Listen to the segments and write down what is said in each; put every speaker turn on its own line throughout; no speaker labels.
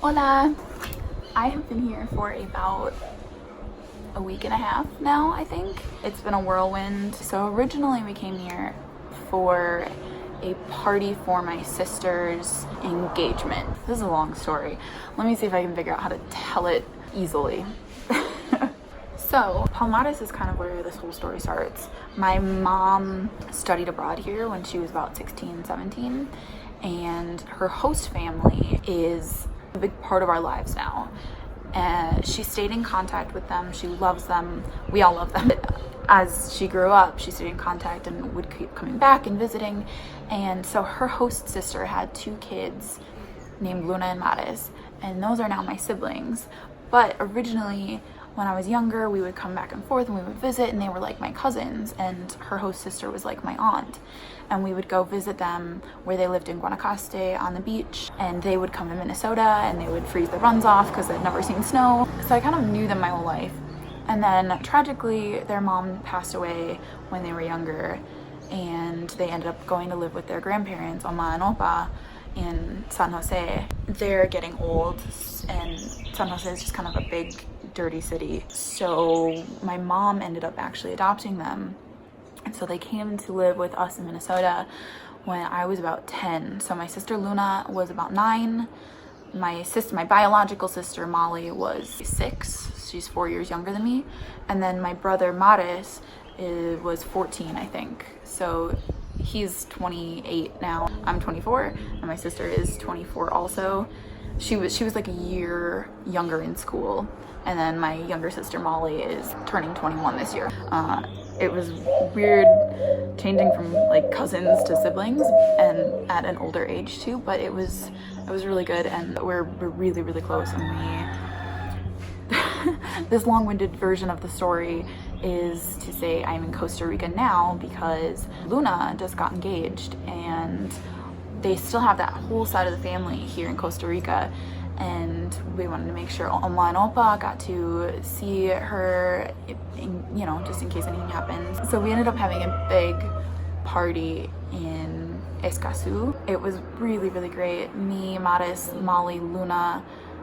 Hola! I have been here for about a week and a half now, I think. It's been a whirlwind. So originally we came here for a party for my sister's engagement. This is a long story. Let me see if I can figure out how to tell it easily. So Palmares is kind of where this whole story starts. My mom studied abroad here when she was about 16, 17, and her host family is a big part of our lives now. She stayed in contact with them. She loves them. We all love them. As she grew up, she stayed in contact and would keep coming back and visiting. And so her host sister had 2 kids named Luna and Mares, and those are now my siblings. But originally, when I was younger, we would come back and forth and we would visit, and they were like my cousins, and her host sister was like my aunt. And we would go visit them where they lived in Guanacaste on the beach, and they would come to Minnesota and they would freeze the runs off because they'd never seen snow. So I kind of knew them my whole life. And then tragically, their mom passed away when they were younger, and they ended up going to live with their grandparents, Oma and Opa, in San Jose. They're getting old, and San Jose is just kind of a big, dirty city. So my mom ended up actually adopting them. And so they came to live with us in Minnesota when I was about 10. So my sister Luna was about 9. My biological sister Molly was 6. She's 4 years younger than me. And then my brother Mares was 14, I think. So he's 28 now. I'm 24, and my sister is 24 also. She was like a year younger in school. And then my younger sister Molly is turning 21 this year. It was weird changing from like cousins to siblings, and at an older age too, but it was really good, and we're really, really close. And this long-winded version of the story is to say I'm in Costa Rica now because Luna just got engaged, and they still have that whole side of the family here in Costa Rica. And we wanted to make sure Oma and Opa got to see her, you know, just in case anything happens. So we ended up having a big party in Escazú. It was really, really great. Me, Maris, Molly, Luna,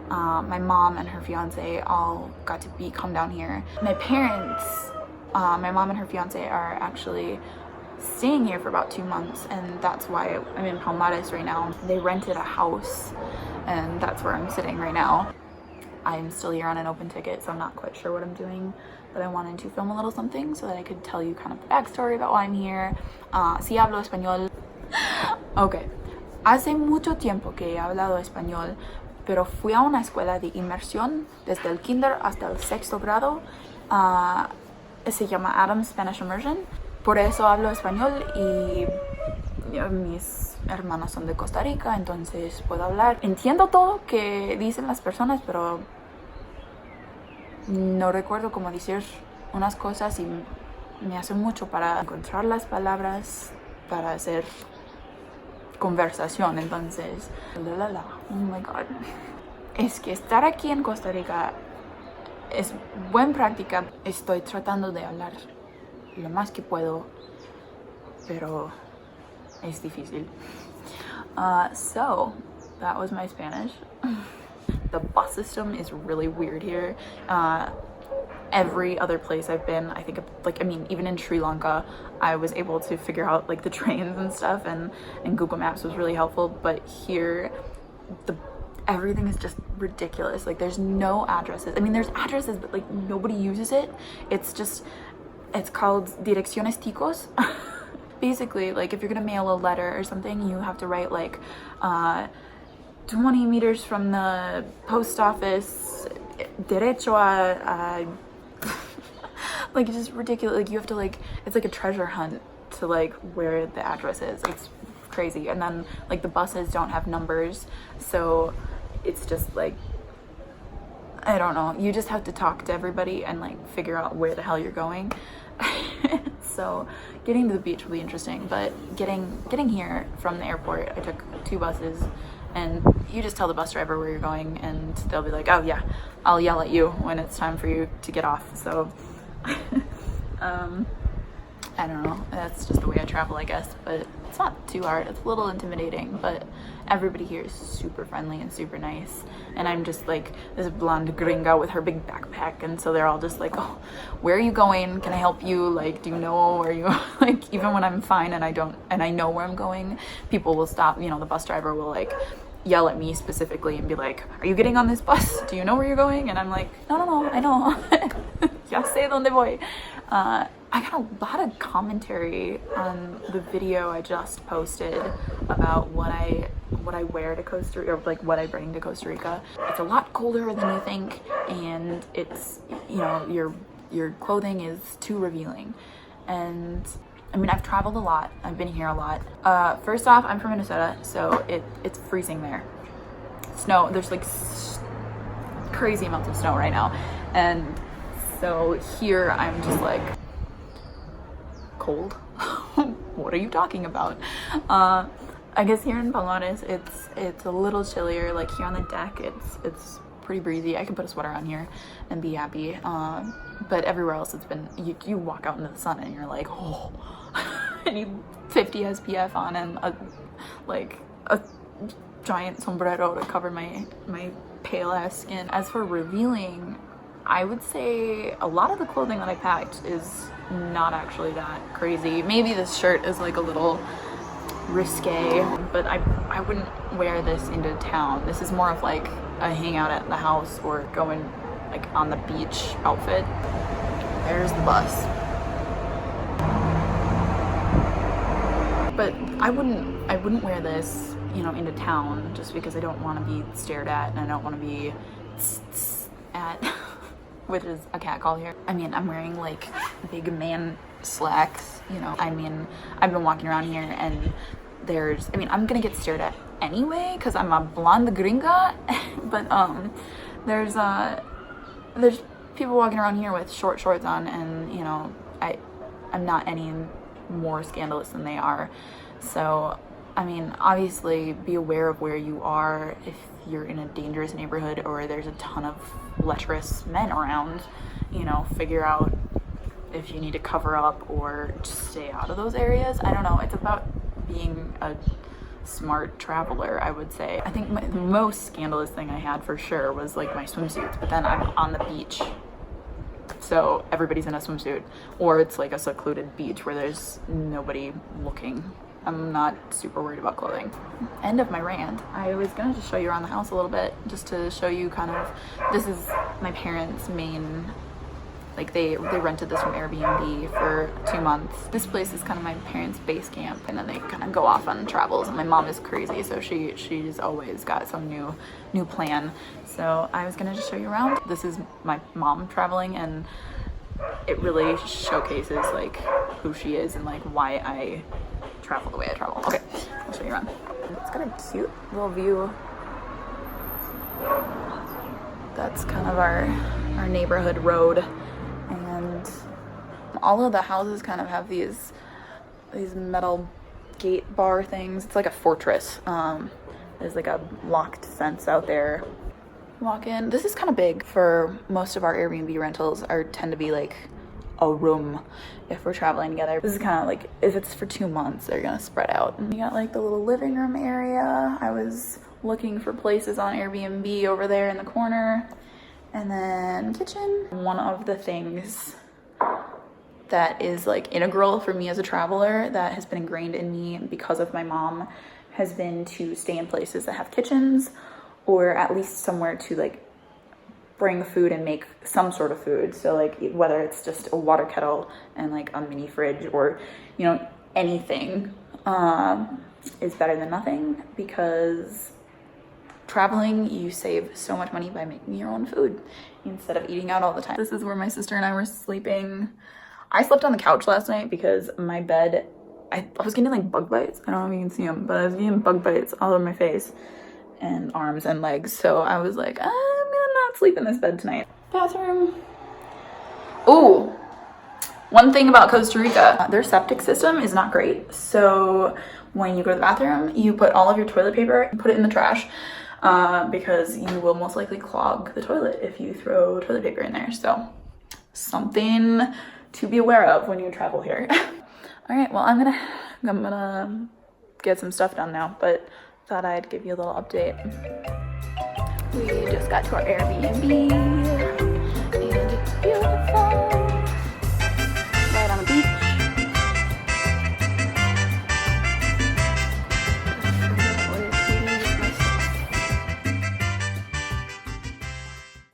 my mom and her fiance all got to come down here. My parents, my mom and her fiance are actually staying here for about 2 months, and that's why I'm in Palmares right now. They rented a house, and that's where I'm sitting right now. I'm still here on an open ticket, so I'm not quite sure what I'm doing, but I wanted to film a little something so that I could tell you kind of the backstory about why I'm here. Si hablo español. Okay. Hace mucho tiempo que he hablado español, pero fui a una escuela de inmersión desde el kinder hasta el 6º grado. Se llama Adams Spanish Immersion. Por eso hablo español, y mis hermanos son de Costa Rica, entonces puedo hablar. Entiendo todo que dicen las personas, pero no recuerdo cómo decir unas cosas, y me hace mucho para encontrar las palabras para hacer conversación. Entonces, oh my god. Es que estar aquí en Costa Rica es buena práctica. Estoy tratando de hablar lo más que puedo, pero es difícil. So that was my Spanish. The bus system is really weird here. every other place I've been, I think, like, I mean, even in Sri Lanka, I was able to figure out like the trains and stuff, and Google Maps was really helpful. But here, everything is just ridiculous. Like, there's no addresses. I mean, there's addresses, but like nobody uses it. It's called direcciones ticos. Basically, like, if you're gonna mail a letter or something, you have to write like 20 meters from the post office, derecho a like, it's just ridiculous. Like, you have to, like, it's like a treasure hunt to like where the address is. It's crazy. And then like the buses don't have numbers, so it's just like, I don't know, you just have to talk to everybody and like figure out where the hell you're going. So getting to the beach will be interesting, but getting here from the airport, I took 2 buses, and you just tell the bus driver where you're going and they'll be like, oh yeah, I'll yell at you when it's time for you to get off. So I don't know, that's just the way I travel, I guess. But it's not too hard. It's a little intimidating, but everybody here is super friendly and super nice. And I'm just like this blonde gringa with her big backpack, and so they're all just like, oh, where are you going? Can I help you? Like, do you know where you like, even when I'm fine and I know where I'm going, people will stop. You know, the bus driver will like yell at me specifically and be like, are you getting on this bus? Do you know where you're going? And I'm like, no, I know. Ya sé donde voy. I got a lot of commentary on the video I just posted about what I wear to Costa Rica, or like what I bring to Costa Rica. It's a lot colder than you think, and it's, you know, your clothing is too revealing. And I mean, I've traveled a lot. I've been here a lot. First off, I'm from Minnesota, so it's freezing there. Snow, there's like crazy amounts of snow right now. And so here I'm just like, cold? What are you talking about? I guess here in Palomares, it's a little chillier. Like here on the deck, it's pretty breezy. I can put a sweater on here and be happy. But everywhere else, it's been, you walk out into the sun and you're like, oh, I need 50 SPF on and a giant sombrero to cover my pale ass skin. As for revealing, I would say a lot of the clothing that I packed is not actually that crazy. Maybe this shirt is like a little risque, but I wouldn't wear this into town. This is more of like a hangout at the house or going like on the beach outfit. There's the bus. But I wouldn't wear this, you know, into town, just because I don't want to be stared at and I don't want to be at which is a catcall here. I mean, I'm wearing like big man slacks, you know. I mean, I've been walking around here and I'm gonna get stared at anyway because I'm a blonde gringa. But there's people walking around here with short shorts on, and you know, I'm not any more scandalous than they are. So I mean, obviously be aware of where you are. If you're in a dangerous neighborhood or there's a ton of lecherous men around, you know, figure out if you need to cover up or just stay out of those areas. I don't know. It's about being a smart traveler, I would say. I think the most scandalous thing I had for sure was like my swimsuits, but then I'm on the beach, so everybody's in a swimsuit, or it's like a secluded beach where there's nobody looking. I'm not super worried about clothing. End of my rant. I was gonna just show you around the house a little bit, just to show you kind of, this is my parents' main, like they rented this from Airbnb for 2 months. This place is kind of my parents' base camp, and then they kind of go off on travels. And my mom is crazy, so she's always got some new plan. So I was gonna just show you around. This is my mom traveling, and it really showcases like who she is and like why I travel the way I travel. Okay, I'll show you around. It's got a cute little view. That's kind of our neighborhood road, and all of the houses kind of have these metal gate bar things. It's like a fortress. There's like a locked fence out there. Walk in. This is kind of big. For most of our Airbnb rentals tend to be like a room if we're traveling together. This is kind of like, if it's for 2 months, they're gonna spread out. And you got like the little living room area. I was looking for places on Airbnb over there in the corner, And then kitchen. One of the things that is like integral for me as a traveler that has been ingrained in me because of my mom has been to stay in places that have kitchens, or at least somewhere to like bring food and make some sort of food. So like whether it's just a water kettle and like a mini fridge, or you know, anything is better than nothing, because traveling, you save so much money by making your own food instead of eating out all the time. This is where my sister and I were sleeping. I slept on the couch last night because my bed, I was getting like bug bites. I don't know if you can see them, but I was getting bug bites all over my face and arms and legs. So I was like, I'm gonna not sleep in this bed tonight. Bathroom. Oh, one thing about Costa Rica, their septic system is not great. So when you go to the bathroom, you put all of your toilet paper and put it in the trash, because you will most likely clog the toilet if you throw toilet paper in there. So something to be aware of when you travel here. All right, well, I'm gonna get some stuff done now, but thought I'd give you a little update. We just got to our Airbnb.